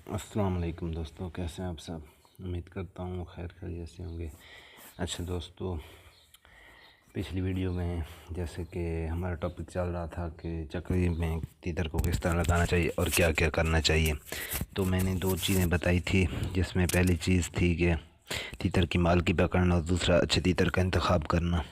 अस्सलाम वालेकुम दोस्तों, कैसे हैं आप सब। उम्मीद करता हूँ खैर खैरियत से होंगे। अच्छा दोस्तों, पिछली वीडियो में जैसे कि हमारा टॉपिक चल रहा था कि चक्री में तीतर को किस तरह लगाना चाहिए और क्या क्या करना चाहिए, तो मैंने दो चीज़ें बताई थी, जिसमें पहली चीज़ थी कि तीतर की मालकी पकड़ना और दूसरा अच्छे तीतर का इंतखाब करना।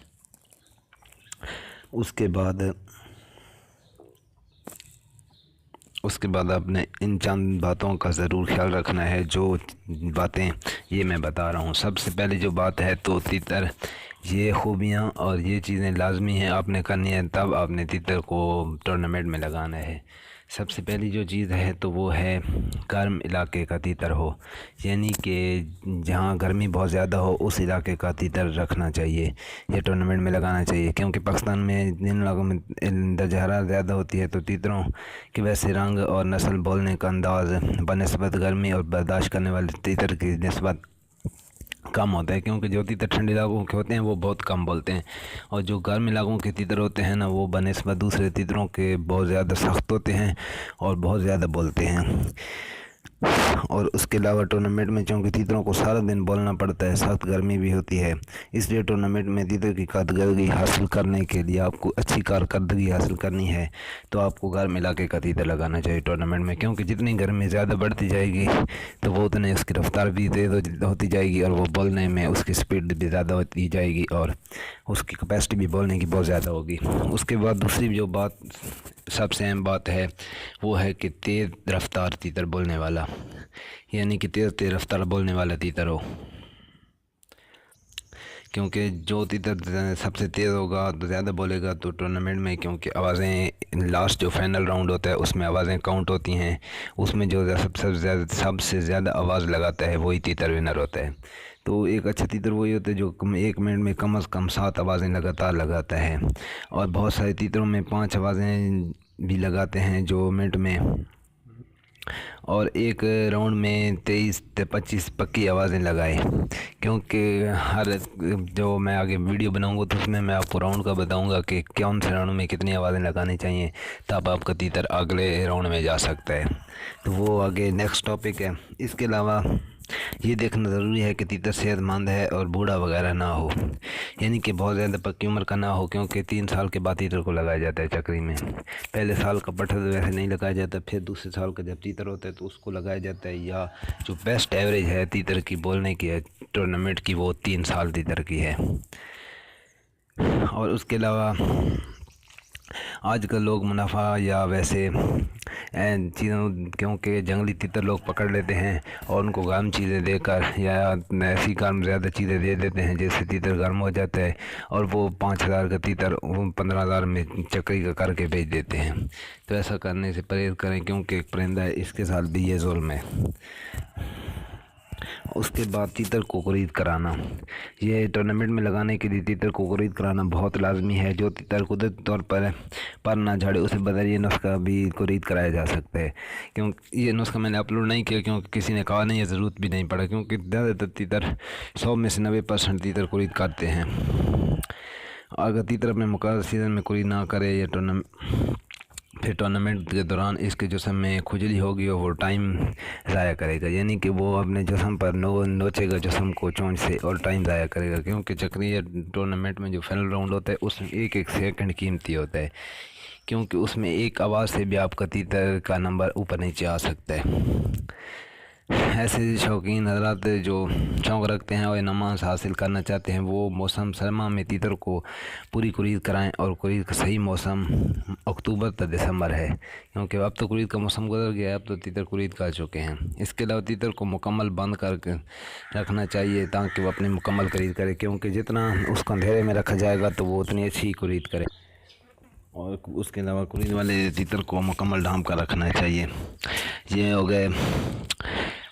उसके बाद आपने इन चंद बातों का ज़रूर ख्याल रखना है, जो बातें ये मैं बता रहा हूँ। सबसे पहले जो बात है तो तीतर, ये खूबियाँ और ये चीज़ें लाजमी हैं आपने करनी है, तब आपने तीतर को टूर्नामेंट में लगाना है। सबसे पहली जो चीज़ है तो वो है गर्म इलाके का तीतर हो, यानी कि जहाँ गर्मी बहुत ज़्यादा हो उस इलाके का तीतर रखना चाहिए या टूर्नामेंट में लगाना चाहिए। क्योंकि पाकिस्तान में जिन इलाकों में दर्जा हरारत ज़्यादा होती है तो तीतरों के वैसे रंग और नस्ल, बोलने का अंदाज़ बनिस्बत गर्मी और बर्दाश्त करने वाले तीतर की निस्बत कम होता है। क्योंकि जो तीतर ठंडे इलाकों के होते हैं वो बहुत कम बोलते हैं, और जो गर्म इलाकों के तीतर होते हैं ना, वो बनिस्बत दूसरे तीतरों के बहुत ज़्यादा सख्त होते हैं और बहुत ज़्यादा बोलते हैं। और उसके अलावा टूर्नामेंट में चूँकि तीतरों को सारा दिन बोलना पड़ता है, सख्त गर्मी भी होती है, इसलिए टूर्नामेंट में तीतर की कारकर्दगी हासिल करने के लिए, आपको अच्छी कारकर्दगी हासिल करनी है तो आपको गर्म इलाके का तीतर लगाना चाहिए टूर्नामेंट में। क्योंकि जितनी गर्मी ज़्यादा बढ़ती जाएगी तो वो उतने उसकी रफ्तार भी तेज़ होती जाएगी और वो बोलने में उसकी स्पीड भी ज़्यादा होती जाएगी और उसकी कैपेसिटी भी बोलने की बहुत ज़्यादा होगी। उसके बाद दूसरी जो बात, सबसे अहम बात है, वो है कि तेज़ रफ्तार तीतर बोलने वाला, यानी कि तेज़ रफ्तार बोलने वाला तीतर हो। क्योंकि जो तीतर सबसे तेज़ होगा तो ज़्यादा बोलेगा तो टूर्नामेंट में, क्योंकि आवाज़ें लास्ट जो फाइनल राउंड होता है उसमें आवाज़ें काउंट होती हैं, उसमें जो सबसे ज़्यादा आवाज़ लगाता है वही तीतर विनर होता है। तो एक अच्छा तीतर वही होता है जो एक मिनट में कम से कम 7 आवाज़ें लगातार लगाता है, और बहुत सारे तीतरों में 5 आवाज़ें भी लगाते हैं जो मिनट में, और एक राउंड में 23 से 25 पक्की आवाज़ें लगाए। क्योंकि हर जो मैं आगे वीडियो बनाऊंगा तो उसमें मैं आपको राउंड का बताऊंगा कि कौन से राउंड में कितनी आवाज़ें लगानी चाहिए, तब आपका तीतर अगले राउंड में जा सकता है। तो वो आगे नेक्स्ट टॉपिक है। इसके अलावा ये देखना ज़रूरी है कि तीतर सेहतमंद है और बूढ़ा वगैरह ना हो, यानी कि बहुत ज़्यादा पक्की उम्र का ना हो। क्योंकि 3 साल के बाद तीतर को लगाया जाता है चक्री में। पहले साल का पट्ठा तो वैसे नहीं लगाया जाता, फिर दूसरे साल का जब तीतर होता है तो उसको लगाया जाता है, या जो बेस्ट एवरेज है तीतर की बोलने की है टूर्नामेंट की, वो 3 साल तीतर की है। और उसके अलावा आजकल लोग मुनाफा या वैसे चीज़ों, क्योंकि जंगली तीतर लोग पकड़ लेते हैं और उनको गर्म चीज़ें देकर या ऐसी गर्म ज़्यादा चीज़ें दे देते हैं जिससे तीतर गर्म हो जाता है, और वो 5,000 का तीतर 15,000 में चक्री का करके बेच देते हैं। तो ऐसा करने से परहेज़ करें, क्योंकि एक परिंदा है, इसके साथ भी ये जुल्म है। उसके बाद तीतर को खरीद कराना, ये टूर्नामेंट में लगाने के लिए तीतर को खरीद कराना बहुत लाजमी है। जो तीतर कुदरती तौर पर ना झाड़े उसे बदल ये नुस्खा भी खरीद कराया जा सकता है। क्योंकि ये नुस्खा मैंने अपलोड नहीं किया, क्योंकि किसी ने कहा नहीं, है ज़रूरत भी नहीं पड़ा, क्योंकि ज़्यादातर तीतर 100 में से 90% तीतर खरीद करते हैं। अगर तीतर अपने मुकाबले सीज़न में खरीद ना करे या फिर टूर्नामेंट के दौरान इसके जिस्म में खुजली होगी और वो टाइम ज़ाया करेगा, यानी कि वो अपने जिस्म पर नोचेगा जिस्म को चोंच से और टाइम ज़ाया करेगा। क्योंकि चक्री या टूर्नामेंट में जो फाइनल राउंड होता है उसमें एक एक सेकंड कीमती होता है, क्योंकि उसमें एक आवाज़ से भी आपका तीतर का नंबर ऊपर नीचे आ सकता है। ऐसे शौकीन हजरात जो शौक़ रखते हैं और इनाम हासिल करना चाहते हैं, वो मौसम सरमा में तीतर को पूरी खरीद कराएं, और खरीद का सही मौसम अक्टूबर तक दिसंबर है, क्योंकि अब तो खरीद का मौसम गुजर गया है, अब तो तीतर खरीद कर चुके हैं। इसके अलावा तीतर को मुकम्मल बंद करके रखना चाहिए ताकि वो अपनी मुकम्मल खरीद करे, क्योंकि जितना उसको अंधेरे में रखा जाएगा तो वो उतनी अच्छी खरीद करे। और उसके अलावा खरीद वाले तीतर को मुकम्मल ढांप कर रखना चाहिए। ये हो गए।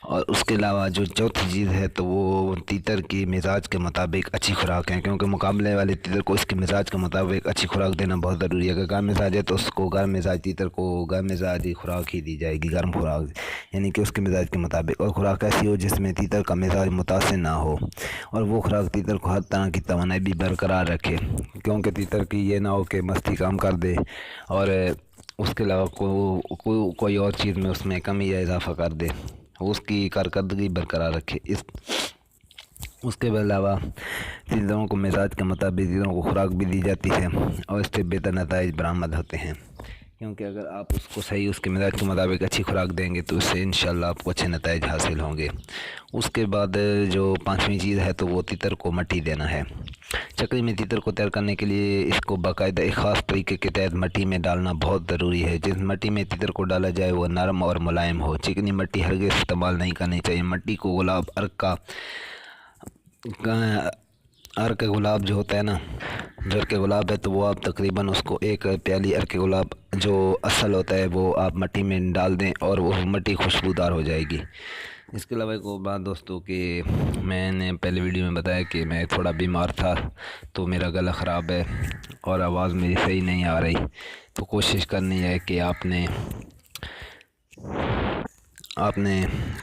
और उसके अलावा जो चौथी चीज़ है तो वो तीतर की मिजाज के मुताबिक अच्छी खुराक है, क्योंकि मुकाबले वाले तीतर को इसके मिजाज के मुताबिक अच्छी खुराक देना बहुत ज़रूरी है। अगर गर्म मिजाज है तो उसको गर्म मिजाज तीतर को गर्म मिजाजी खुराक ही दी जाएगी, गर्म खुराक, यानी कि उसके मिजाज के मुताबिक। और खुराक ऐसी हो जिसमें तीतर का मिजाज मुतासिर ना हो, और वो खुराक तीतर को हर तरह की तवानाई भी बरकरार रखे, क्योंकि तीतर की ये ना हो कि मस्ती काम कर दे और उसके अलावा कोई और चीज़ में उसमें कमी या इजाफा कर दे। उसकी कारकर्दगी बरकरार रखे। उसके अलावा तीतरों को मिजाज के मुताबिक तीतरों को खुराक भी दी जाती है और इससे बेहतर नताइज बरामद होते हैं, क्योंकि अगर आप उसको सही उसके मिजाज के मुताबिक अच्छी खुराक देंगे तो उससे इंशाल्लाह आपको अच्छे नताइज हासिल होंगे। उसके बाद जो पांचवी चीज़ है तो वो तीतर को मट्टी देना है। चक्री में तीतर को तैयार करने के लिए इसको बाकायदा एक ख़ास तरीके के तहत मट्टी में डालना बहुत ज़रूरी है। जिस मट्टी में तीतर को डाला जाए वो नरम और मुलायम हो। चिकनी मट्टी हरगिज़ इस्तेमाल नहीं करनी चाहिए। मट्टी को गुलाब अर्क गुलाब जो होता है ना, जो अर्क गुलाब है, तो वो आप तकरीबन उसको एक प्याली अर्क गुलाब जो असल होता है वो आप मट्टी में डाल दें और वो मट्टी खुशबूदार हो जाएगी। इसके अलावा एक बात दोस्तों कि मैंने पहले वीडियो में बताया कि मैं थोड़ा बीमार था, तो मेरा गला ख़राब है और आवाज़ मेरी सही नहीं आ रही, तो कोशिश करनी है कि आपने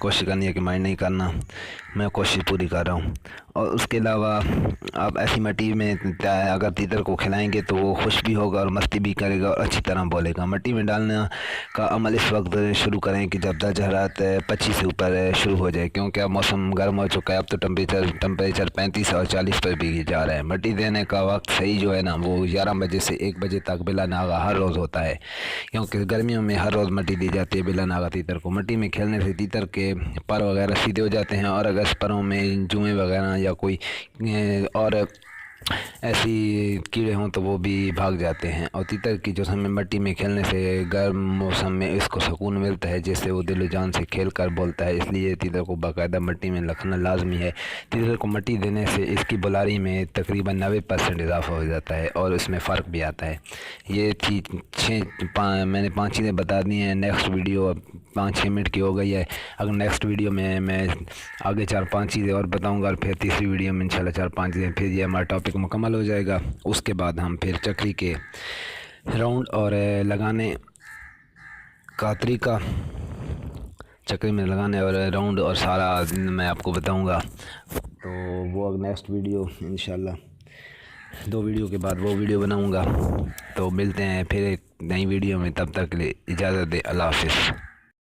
कोशिश करनी है कि माइंड नहीं करना, मैं कोशिश पूरी कर रहा हूँ। और उसके अलावा आप ऐसी मट्टी में अगर तीतर को खिलाएंगे तो वो खुश भी होगा और मस्ती भी करेगा और अच्छी तरह बोलेगा। मट्टी में डालने का अमल इस वक्त शुरू करें कि जब दर्ज हरारत 25 से ऊपर शुरू हो जाए, क्योंकि अब मौसम गर्म हो चुका है। अब तो टेम्परेचर 35 और 40 पर भी जा रहा है। मट्टी देने का वक्त सही जो है ना वो 11 बजे से 1 बजे तक बिला नागा हर रोज़ होता है, क्योंकि गर्मियों में हर रोज़ मट्टी दी जाती है बिला नागा तीतर को। मट्टी में खेलने से तीतर के पर वगैरह सीधे हो जाते हैं और अगर परों में जुएँ वगैरह या कोई और ऐसी कीड़े हों तो वो भी भाग जाते हैं। और तीतर की जो समय मट्टी में खेलने से गर्म मौसम में इसको सुकून मिलता है, जिससे वो दिल जान से खेल कर बोलता है। इसलिए तीतर को बाकायदा मट्टी में रखना लाजमी है। तीतर को मट्टी देने से इसकी बुलारी में तकरीबन 90% इजाफा हो जाता है और इसमें फ़र्क भी आता है। ये थी मैंने 5 चीज़ें बता दी हैं। नेक्स्ट वीडियो 5-6 मिनट की हो गई है। अगर नेक्स्ट वीडियो में मैं आगे 4-5 चीज़ें और बताऊँगा और फिर तीसरी वीडियो में इंशाल्लाह 4-5 चीज़ें, फिर ये हमारा टॉपिक मुकम्मल हो जाएगा। उसके बाद हम फिर चक्री के राउंड और लगाने का तरीका, चक्री में लगाने और राउंड और सारा मैं आपको बताऊंगा। तो वो नेक्स्ट वीडियो इंशाल्लाह 2 वीडियो के बाद वो वीडियो बनाऊंगा। तो मिलते हैं फिर एक नई वीडियो में, तब तक के लिए इजाज़त दें। अल्लाह हाफ़िज़।